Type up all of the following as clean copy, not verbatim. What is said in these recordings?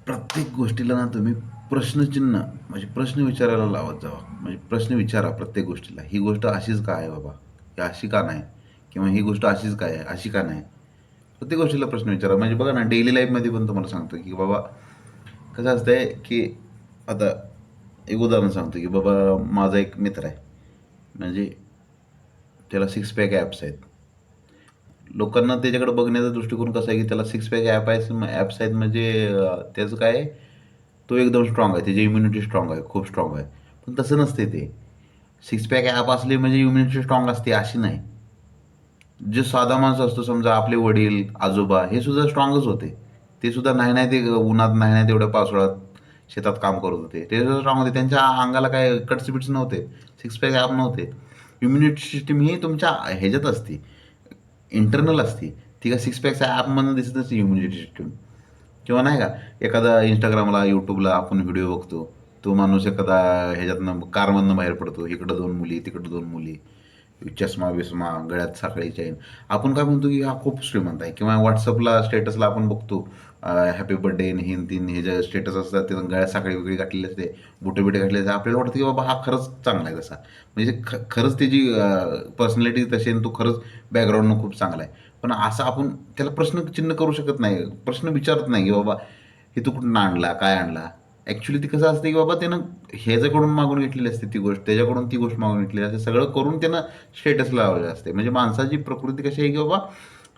प्रत्येक गोष्टीला ना तुम्ही प्रश्नचिन्ह म्हणजे प्रश्न विचारायला लावत जावा. म्हणजे प्रश्न विचारा प्रत्येक गोष्टीला. ही गोष्ट अशीच का आहे बाबा? ही अशी का नाही? किंवा ही गोष्ट अशीच का आहे? अशी का नाही? प्रत्येक गोष्टीला प्रश्न विचारा. म्हणजे बघा ना, डेली लाईफमध्ये पण तुम्हाला सांगतो, की बाबा कसं असतंय, की आता एक उदाहरण सांगतो, की बाबा माझा एक मित्र आहे. म्हणजे त्याला सिक्स पॅक ॲप्स आहेत. लोकांना त्याच्याकडे बघण्याचा दृष्टिकोन कसा आहे, की त्याला सिक्स पॅक ॲप्स आहेत म्हणजे त्याचं काय आहे, तो एकदम स्ट्राँग आहे. त्याची इम्युनिटी स्ट्राँग आहे, खूप स्ट्राँग आहे. पण तसं नसते ते. सिक्स पॅक ॲप असली म्हणजे इम्युनिटी स्ट्राँग असते अशी नाही. जे साधा माणूस असतो समजा आपले वडील, आजोबा हे सुद्धा स्ट्राँगच होते. ते सुद्धा नाही ते उन्हात नाही तेवढ्या पावसाळ्यात शेतात काम करत होते. ते सुद्धा स्ट्राँग होते. त्यांच्या अंगाला काय कट्स-बिट्स नव्हते. सिक्स पॅक ॲप नव्हते. इम्युनिटी सिस्टम ही तुमच्या ह्याच्यात असते, इंटरनल असते. ती काय सिक्स पॅकच्या ॲपमधून दिसत नसते इम्युनिटी सिस्टम. किंवा नाही का एखादा Instagramला, YouTubeला आपण व्हिडिओ बघतो. तो माणूस एखादा ह्याच्यातनं कारमधनं बाहेर पडतो. इकडं 2 मुली, तिकडं 2 मुली. चष्मा-बिष्मा, गळ्यात साखळी चैन. आपण काय म्हणतो, की हा खूप श्रीमंत आहे किंवा WhatsAppला स्टेटसला आपण बघतो हॅपी बर्थडे आणि हे तीन हे जे स्टेटस असतात ते गळ्यात साखळी-बिखळी घातलेली असते, बुटं-बिटं घातलेली असते. आपल्याला वाटतं, की बाबा हा खरंच चांगला आहे तसा. म्हणजे खरंच त्याची पर्सनॅलिटी तशी आणि तो खरंच बॅकग्राऊंडनं खूप चांगला आहे. पण असं आपण त्याला प्रश्नचिन्ह करू शकत नाही. प्रश्न विचारत नाही, की बाबा हे तू कुठून आणला? काय आणला? ॲक्च्युअली ती कसं असतं, की बाबा त्यानं ह्याच्याकडून मागून घेतलेली असते ती गोष्ट, त्याच्याकडून ती गोष्ट मागून घेतलेली असते. सगळं करून त्यानं स्टेटस लावलेलं असते. म्हणजे माणसाची प्रकृती कशी आहे, की बाबा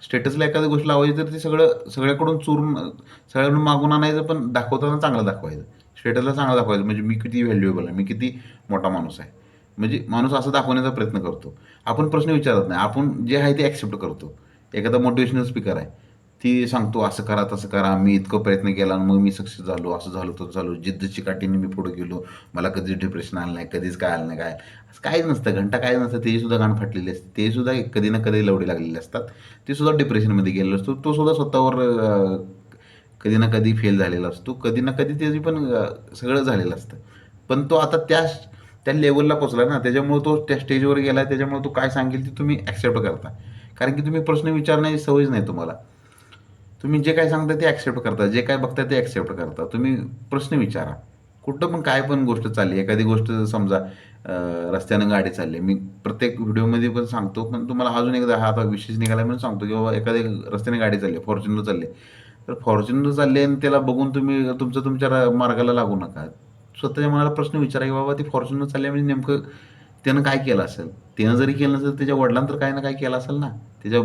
स्टेटसला एखादी गोष्ट लावायची तर ती सगळ्याकडून चोरून सगळ्यांकडून मागून आणायचं, पण दाखवताना चांगलं दाखवायचं. स्टेटसला चांगलं दाखवायचं म्हणजे मी किती व्हॅल्युएबल आहे, मी किती मोठा माणूस आहे. म्हणजे माणूस असं दाखवण्याचा प्रयत्न करतो. आपण प्रश्न विचारत नाही. आपण जे आहे ते ॲक्सेप्ट करतो. एखादा मोटिव्हेशनल स्पीकर आहे. ती सांगतो असं करा, तसं करा. मी इतकं प्रयत्न केला आणि मग मी सक्सेस झालो. असं झालं, तसं झालं. जिद्द चिकाटीने मी पुढे गेलो. मला कधीच डिप्रेशन आलं नाही, कधीच काय आलं नाही काय. असं काहीच नसतं. घंटा काहीच नसतं. ते सुद्धा गाण फाटलेली असते. ते सुद्धा कधी ना कधी लवडे लागलेले असतात. ते सुद्धा डिप्रेशनमध्ये गेलेला असतो. तो सुद्धा स्वतःवर कधी ना कधी फेल झालेला असतो. कधी ना कधी त्याची पण सगळं झालेलं असतं. पण तो आता त्या त्या लेव्हलला पोहोचला ना, त्याच्यामुळे तो त्या स्टेजवर गेला त्याच्यामुळे तो काय सांगेल ते तुम्ही ॲक्सेप्ट करता. कारण की तुम्ही प्रश्न विचारण्याची सवयच नाही तुम्हाला. तुम्ही जे काही सांगता ते ॲक्सेप्ट करता. जे काय बघताय ते ॲक्सेप्ट करता. तुम्ही प्रश्न विचारा. कुठं पण काय पण गोष्ट चालली. एखादी गोष्ट समजा रस्त्यानं गाडी चालली. मी प्रत्येक व्हिडिओमध्ये पण सांगतो. पण तुम्हाला अजून एकदा हा आता विशेष निघाला म्हणून सांगतो, की बाबा एखाद्या रस्त्याने गाडी चालली फॉर्च्युनर चालली तर फॉर्च्युनर चालली आणि त्याला बघून तुम्ही तुमच्या मार्गाला लागू नका. स्वतःच्या मनाला प्रश्न विचारा, की बाबा ती फॉर्च्युनर चालली म्हणजे नेमकं त्यानं काय केलं असेल? त्यानं जरी केलं नसेल, त्याच्या वडिलांनी तर काही ना काही केलं असेल ना. त्याच्या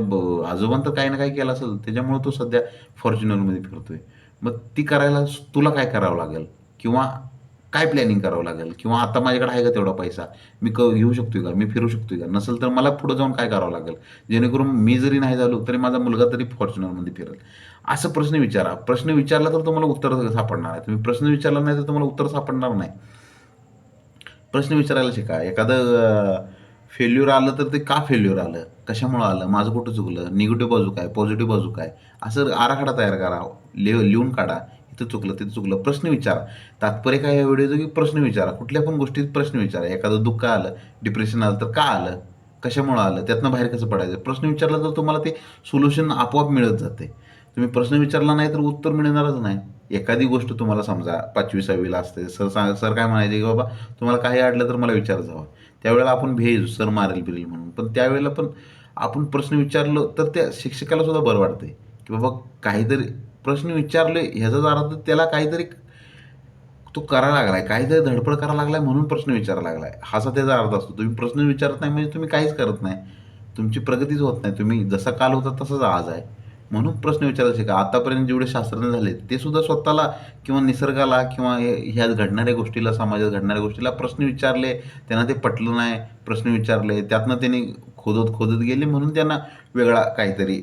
आजोबांनी तर काही ना काही केलं असेल. त्याच्यामुळे तो सध्या फॉर्च्युनरमध्ये फिरतोय. मग ती करायला तुला काय करावं लागेल? किंवा काय प्लॅनिंग करावं लागेल? किंवा आता माझ्याकडे आहे का तेवढा पैसा? मी घेऊ शकतोय का? मी फिरू शकतोय का? नसेल तर मला पुढे जाऊन काय करावं लागेल? जेणेकरून मी जरी नाही झालो, तरी माझा मुलगा तरी फॉर्च्युनरमध्ये फिरेल. असं प्रश्न विचारा. प्रश्न विचारला तर तुम्हाला उत्तर सापडणार आहे. तुम्ही प्रश्न विचारला नाही तर तुम्हाला उत्तर सापडणार नाही. प्रश्न विचारायला शिका. एखादं फेल्युअर आलं तर ते का फेल्युअर आलं? कशामुळं आलं? माझं कुठं चुकलं? निगेटिव्ह बाजू काय? पॉझिटिव्ह बाजू काय? असं आराखडा तयार करा. लिहून काढा. इथं चुकलं, तिथं चुकलं. प्रश्न विचारा. तात्पर्य काय या व्हिडिओचं, की प्रश्न विचारा. कुठल्या पण गोष्टीत प्रश्न विचारा. एखादं दुःख आलं, डिप्रेशन आलं तर का आलं? कशामुळं आलं? त्यातनं बाहेर कसं पडायचं? प्रश्न विचारला तर तुम्हाला ते सोल्युशन आपोआप मिळत जाते. तुम्ही प्रश्न विचारला नाही तर उत्तर मिळणारच नाही. एखादी गोष्ट तुम्हाला समजा 5वी-6वीला असते. सर काय म्हणायचे, की बाबा तुम्हाला काही अडलं तर मला विचारत जावं. त्यावेळेला आपण भेज सर मारेल-बिरेल म्हणून. पण त्यावेळेला पण आपण प्रश्न विचारलो तर त्या शिक्षकाला सुद्धा बरं वाटतंय, की बाबा काहीतरी प्रश्न विचारले ह्याचाच अर्थ त्याला काहीतरी तो करायला लागलाय, काहीतरी धडपड करायला लागलाय म्हणून प्रश्न विचारायला लागलाय. असा त्याचा अर्थ असतो. तुम्ही प्रश्न विचारत नाही म्हणजे तुम्ही काहीच करत नाही. तुमची प्रगतीच होत नाही. तुम्ही जसा काल होता तसाच आज आहे. म्हणून प्रश्न विचारायला शिका. आतापर्यंत जेवढे शास्त्रज्ञ झाले ते सुद्धा स्वतःला किंवा निसर्गाला किंवा ह्या घडणाऱ्या गोष्टीला, समाजात घडणाऱ्या गोष्टीला प्रश्न विचारले. त्यांना ते पटलं नाही. प्रश्न विचारले. त्यातनं त्यांनी खोदत गेले म्हणून त्यांना वेगळा काहीतरी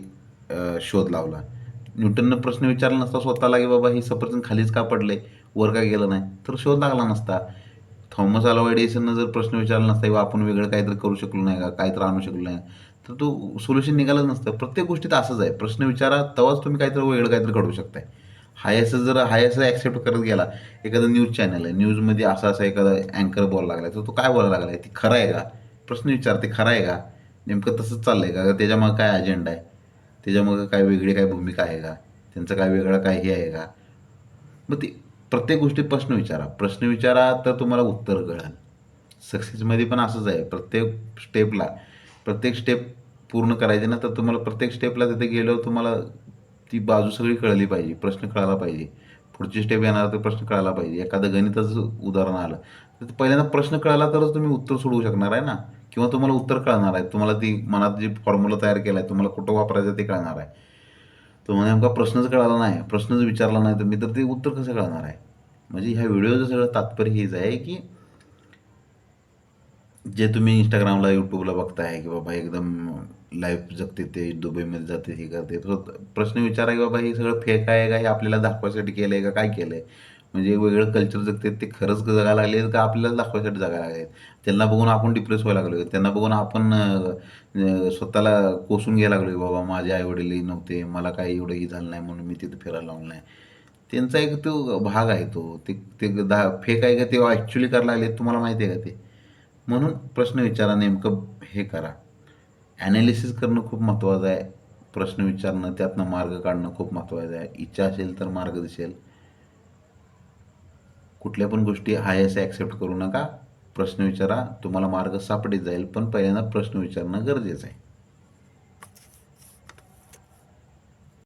शोध लावला. न्यूटननं प्रश्न विचारला नसता स्वतःला, की बाबा हे सफरचंद खालीच का पडलंय? वर का गेलं नाही? तर शोध लागला नसता. थॉमस अल्वा एडिसननं जर प्रश्न विचारला नसता किंवा आपण वेगळं काहीतरी करू शकलो नाही का, काहीतरी आणू शकलो नाही, तर तो सोल्युशन निघालंच नसतं. प्रत्येक गोष्टीत असंच आहे. प्रश्न विचारा तेव्हाच तुम्ही काहीतरी वेगळं काहीतरी घडवू शकताय. हाय असं ॲक्सेप्ट करत गेला. एखादं न्यूज चॅनल आहे. न्यूजमध्ये असं एखादा अँकर बोलायला लागलाय, तर तो काय बोलायला लागलाय? ते खरं आहे का? प्रश्न विचार, ते खरं आहे का? नेमकं तसंच चाललंय का? त्याच्यामागे काय अजेंडा आहे? त्याच्यामागे काय वेगळी काय भूमिका आहे का? त्यांचं काय वेगळं काय हे आहे का? मग ती प्रत्येक गोष्टीत प्रश्न विचारा तर तुम्हाला उत्तर कळेल. सक्सेसमध्ये पण असंच आहे. प्रत्येक स्टेप पूर्ण करायची ना, तर तुम्हाला प्रत्येक स्टेपला तिथे गेल्यावर तुम्हाला ती बाजू सगळी कळली पाहिजे. प्रश्न कळायला पाहिजे. पुढची स्टेप येणार तर प्रश्न कळायला पाहिजे. एखादं गणिताचं उदाहरण आलं, तर पहिल्यांदा प्रश्न कळाला तरच तुम्ही उत्तर सोडवू शकणार आहे ना, किंवा तुम्हाला उत्तर कळणार आहे. तुम्हाला ती मनात जी फॉर्म्युला तयार केला आहे, तुम्हाला कुठं वापरायचं ते कळणार आहे. तुम्हाला नेमका प्रश्नच कळाला नाही, प्रश्नच विचारला नाही तुम्ही, तर ते उत्तर कसं कळणार आहे? म्हणजे ह्या व्हिडिओचं सगळं तात्पर्य हेच आहे की जे तुम्ही इंस्टाग्रामला यूट्यूबला बघताय की बाबा एकदम लाईफ जगते ते दुबईमध्ये जाते हे करते, तो प्रश्न विचारा की बाबा हे सगळं फेक आहे का, हे आपल्याला दाखवायसाठी केलं आहे का, काय केलं आहे? म्हणजे वेगळं कल्चर जगते ते खरंच जगायला लागले का आपल्याला दाखवायसाठी जगायला लागले? त्यांना बघून आपण डिप्रेस व्हायला लागलो, त्यांना बघून आपण स्वतःला कोसून घ्यायला लागलो, बाबा माझे आईवडीलही नव्हते, मला काही एवढंही झालं नाही म्हणून मी तिथे फिरायला लावलं नाही. त्यांचा एक तो भाग आहे, ते ते फेक आहे का ते ॲक्च्युली करायला लागले तुम्हाला माहिती आहे का ते? म्हणून प्रश्न विचारा, नेमकं हे करा. ॲनालिसिस करणं खूप महत्त्वाचं आहे. प्रश्न विचारणं, त्यातनं मार्ग काढणं खूप महत्त्वाचं आहे. इच्छा असेल तर मार्ग दिसेल. कुठल्या पण गोष्टी हाय असे ॲक्सेप्ट करू नका. प्रश्न विचारा, तुम्हाला मार्ग सापडीत जाईल. पण पहिल्यांदा प्रश्न विचारणं गरजेचं आहे.